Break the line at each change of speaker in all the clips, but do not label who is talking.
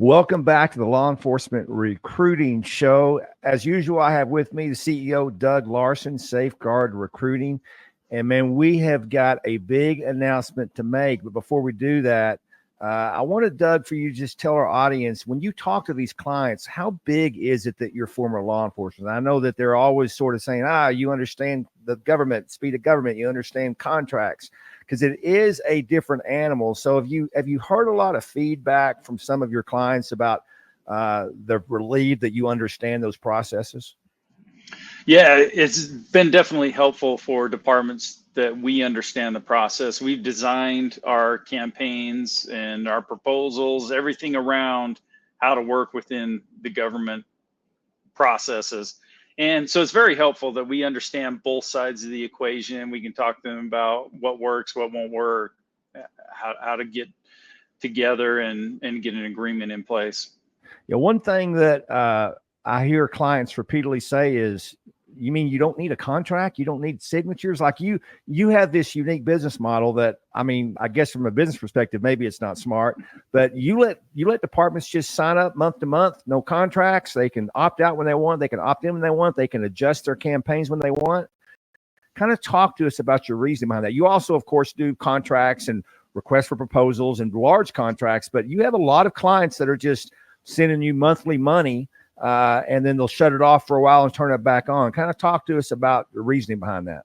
Welcome back to the Law Enforcement Recruiting Show. As usual, I have with me the CEO, Doug Larsen, Safeguard Recruiting. And man, we have got a big announcement to make. But before we do that, I wanted, Doug, for you to just tell our audience, when you talk to these clients, how big is it that you're former law enforcement? I know that they're always sort of saying, you understand the government, speed of government, you understand contracts, because it is a different animal. So have you heard a lot of feedback from some of your clients about they're relieved that you understand those processes?
Yeah, it's been definitely helpful for departments that we understand the process. We've designed our campaigns and our proposals, everything around how to work within the government processes. And so it's very helpful that we understand both sides of the equation. We can talk to them about what works, what won't work, how to get together and get an agreement in place.
Yeah, one thing that I hear clients repeatedly say is, you mean you don't need a contract? You don't need signatures? Like you have this unique business model that, I mean, I guess from a business perspective, maybe it's not smart, but you let departments just sign up month to month, no contracts. They can opt out when they want. They can opt in when they want. They can adjust their campaigns when they want. Kind of talk to us about your reason behind that. You also, of course, do contracts and requests for proposals and large contracts, but you have a lot of clients that are just sending you monthly money, and then they'll shut it off for a while and turn it back on. Kind of talk to us about the reasoning behind that.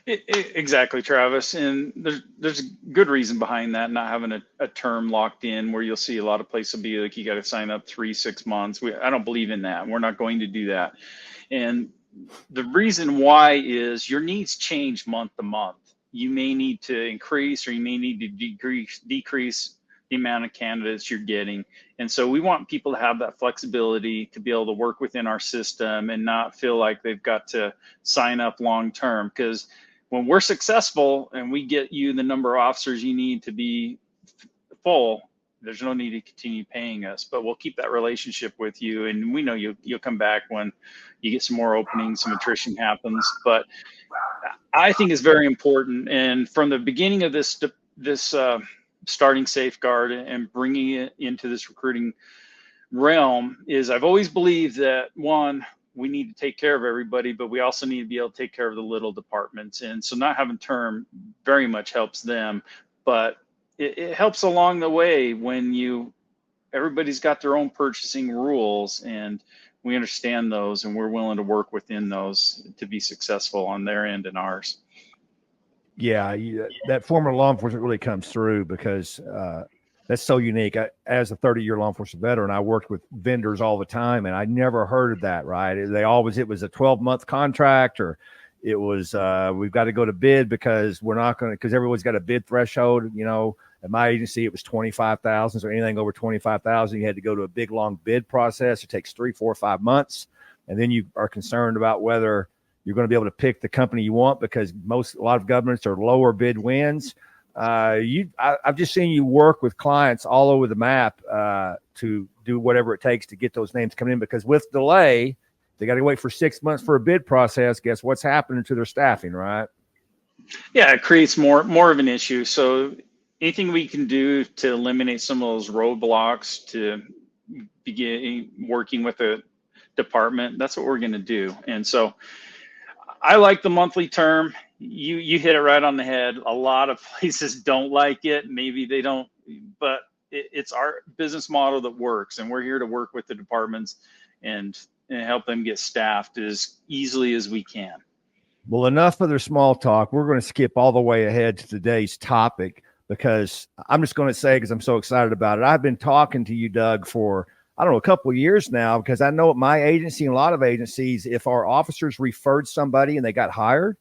Exactly, Travis. And there's a good reason behind that, not having a term locked in where you'll see a lot of places be like, you got to sign up 3-6 months. I don't believe in that. We're not going to do that. And the reason why is your needs change month to month. You may need to increase, or you may need to decrease the amount of candidates you're getting. And so we want people to have that flexibility to be able to work within our system and not feel like they've got to sign up long term. Because when we're successful and we get you the number of officers you need to be full, there's no need to continue paying us, but we'll keep that relationship with you. And we know you'll come back when you get some more openings, some attrition happens. But I think it's very important. And from the beginning of this starting Safeguard and bringing it into this recruiting realm is, I've always believed that, one, we need to take care of everybody, but we also need to be able to take care of the little departments. And so not having term very much helps them, but it helps along the way when everybody's got their own purchasing rules, and we understand those, and we're willing to work within those to be successful on their end and ours.
Yeah, that former law enforcement really comes through, because that's so unique. As a 30-year law enforcement veteran, I worked with vendors all the time, and I never heard of that, right? It was a 12-month contract, or it was, we've got to go to bid because everyone's got a bid threshold. You know, at my agency, it was 25,000. So anything over 25,000, you had to go to a big, long bid process. It takes 3, 4, 5 months. And then you are concerned about whether you're going to be able to pick the company you want, because a lot of governments are lower bid wins. I've just seen you work with clients all over the map to do whatever it takes to get those names coming in, because with delay, they got to wait for 6 months for a bid process. Guess what's happening to their staffing, right?
Yeah, it creates more of an issue. So anything we can do to eliminate some of those roadblocks to begin working with a department, that's what we're going to do. And so I like the monthly term. You hit it right on the head. A lot of places don't like it. Maybe they don't, but it's our business model that works, and we're here to work with the departments and help them get staffed as easily as we can.
Well, enough of their small talk. We're going to skip all the way ahead to today's topic, because I'm just going to say, because I'm so excited about it, I've been talking to you, Doug, for, I don't know, a couple of years now, because I know at my agency and a lot of agencies, if our officers referred somebody and they got hired,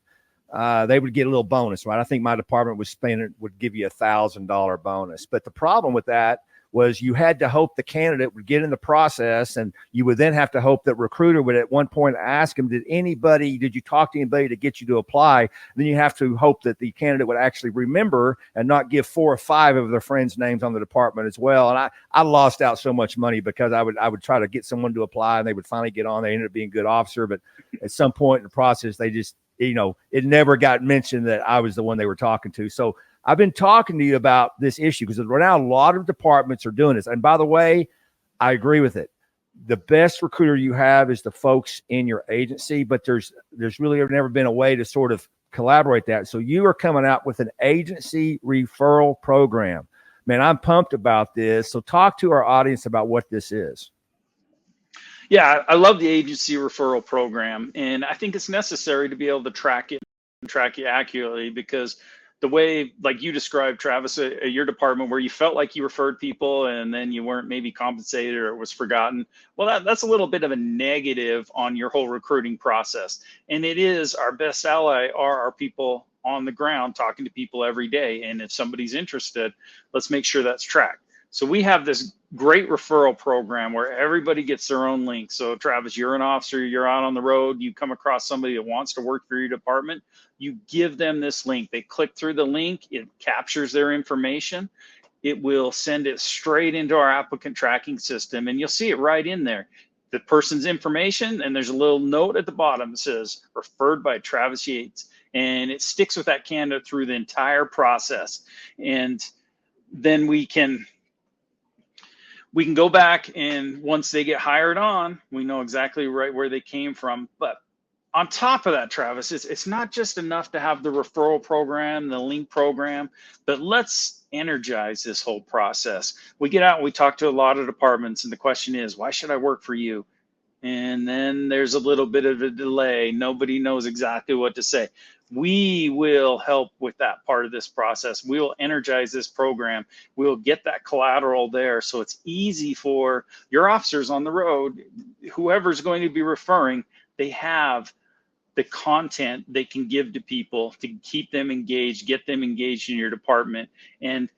they would get a little bonus, right? I think my department would give you $1,000 bonus. But the problem with that was you had to hope the candidate would get in the process, and you would then have to hope that recruiter would at one point ask him, did you talk to anybody to get you to apply? And then you have to hope that the candidate would actually remember and not give 4 or 5 of their friends' names on the department as well. And I lost out so much money, because I would try to get someone to apply, and they would finally get on. They ended up being a good officer, but at some point in the process, they just, it never got mentioned that I was the one they were talking to. So I've been talking to you about this issue because right now a lot of departments are doing this. And by the way, I agree with it. The best recruiter you have is the folks in your agency, but there's really never been a way to sort of collaborate that. So you are coming out with an agency referral program. Man, I'm pumped about this. So talk to our audience about what this is.
Yeah, I love the agency referral program, and I think it's necessary to be able to track it and track it accurately, because the way, like you described, Travis, at your department, where you felt like you referred people and then you weren't maybe compensated or it was forgotten, well, that's a little bit of a negative on your whole recruiting process. And it is, our best ally are our people on the ground talking to people every day. And if somebody's interested, let's make sure that's tracked. So we have this great referral program where everybody gets their own link. So Travis, you're an officer, you're out on the road, you come across somebody that wants to work for your department, you give them this link. They click through the link, it captures their information. It will send it straight into our applicant tracking system, and you'll see it right in there. The person's information, and there's a little note at the bottom that says referred by Travis Yates, and it sticks with that candidate through the entire process. And then we can go back, and once they get hired on, we know exactly right where they came from. But on top of that, Travis, it's not just enough to have the referral program, the link program, but let's energize this whole process. We get out and we talk to a lot of departments, and the question is, why should I work for you? And then there's a little bit of a delay. Nobody knows exactly what to say. We will help with that part of this process. We will energize this program. We'll get that collateral there, so it's easy for your officers on the road, whoever's going to be referring, they have the content they can give to people to keep them engaged, get them engaged in your department. And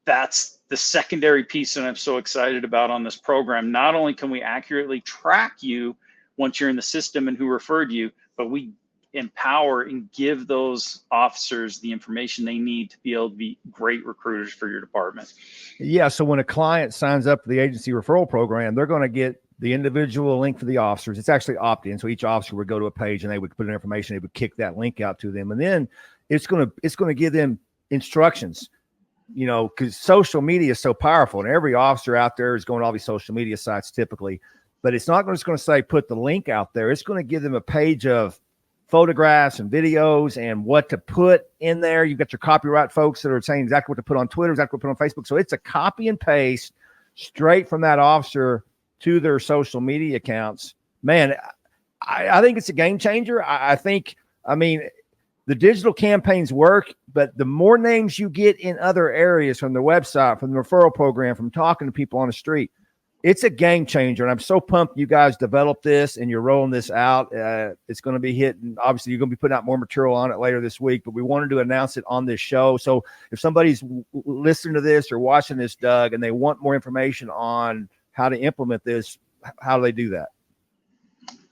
that's the secondary piece that I'm so excited about on this program. Not only can we accurately track you once you're in the system and who referred you, but we empower and give those officers the information they need to be able to be great recruiters for your department.
Yeah. So when a client signs up for the agency referral program, they're going to get the individual link for the officers. It's actually opt-in. So each officer would go to a page and they would put in information. They would kick that link out to them. And then it's going to give them instructions, you know, because social media is so powerful, and every officer out there is going to all these social media sites typically, but it's not just going to say, put the link out there. It's going to give them a page of photographs and videos and what to put in there. You've got your copyright folks that are saying exactly what to put on Twitter, exactly what to put on Facebook. So it's a copy and paste straight from that officer to their social media accounts. Man, I think it's a game changer. I mean, the digital campaigns work, but the more names you get in other areas from the website, from the referral program, from talking to people on the street, it's a game changer. And I'm so pumped you guys developed this and you're rolling this out. It's going to be hitting. Obviously, you're going to be putting out more material on it later this week, but we wanted to announce it on this show. So if somebody's listening to this or watching this, Doug, and they want more information on how to implement this, how do they do that?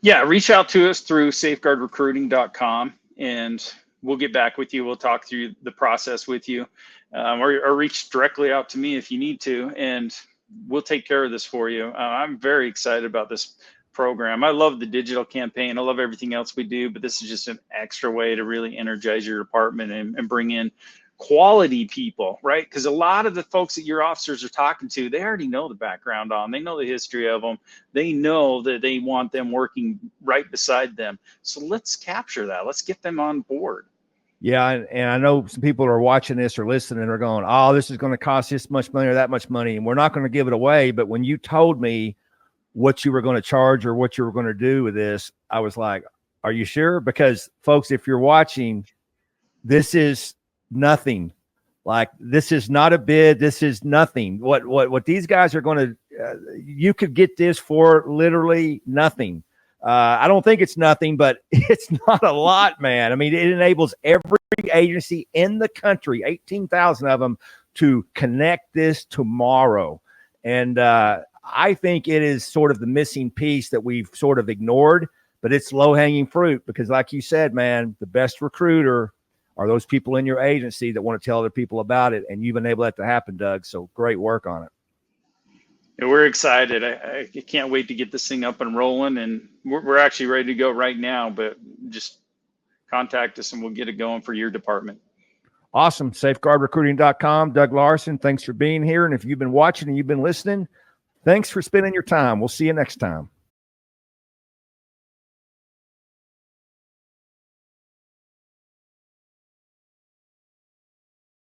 Yeah, reach out to us through safeguardrecruiting.com, and we'll get back with you. We'll talk through the process with you, or reach directly out to me if you need to, and we'll take care of this for you. I'm very excited about this program. I love the digital campaign. I love everything else we do, but this is just an extra way to really energize your department and bring in quality people, right? Because a lot of the folks that your officers are talking to, they already know the background on, they know the history of them. They know that they want them working right beside them. So let's capture that. Let's get them on board.
Yeah. And I know some people are watching this or listening and are going, oh, this is going to cost this much money or that much money, and we're not going to give it away. But when you told me what you were going to charge or what you were going to do with this, I was like, are you sure? Because folks, if you're watching, this is nothing. Like, this is not a bid. This is nothing. What these guys are going to, you could get this for literally nothing. I don't think it's nothing, but it's not a lot, man. I mean, it enables every agency in the country, 18,000 of them, to connect this tomorrow. And I think it is sort of the missing piece that we've sort of ignored, but it's low-hanging fruit because, like you said, man, the best recruiter are those people in your agency that want to tell other people about it, and you've enabled that to happen, Doug. So great work on it.
Yeah, we're excited. I can't wait to get this thing up and rolling, and we're actually ready to go right now, but just contact us and we'll get it going for your department.
Awesome. SafeguardRecruiting.com. Doug Larsen, thanks for being here. And if you've been watching and you've been listening, thanks for spending your time. We'll see you next time.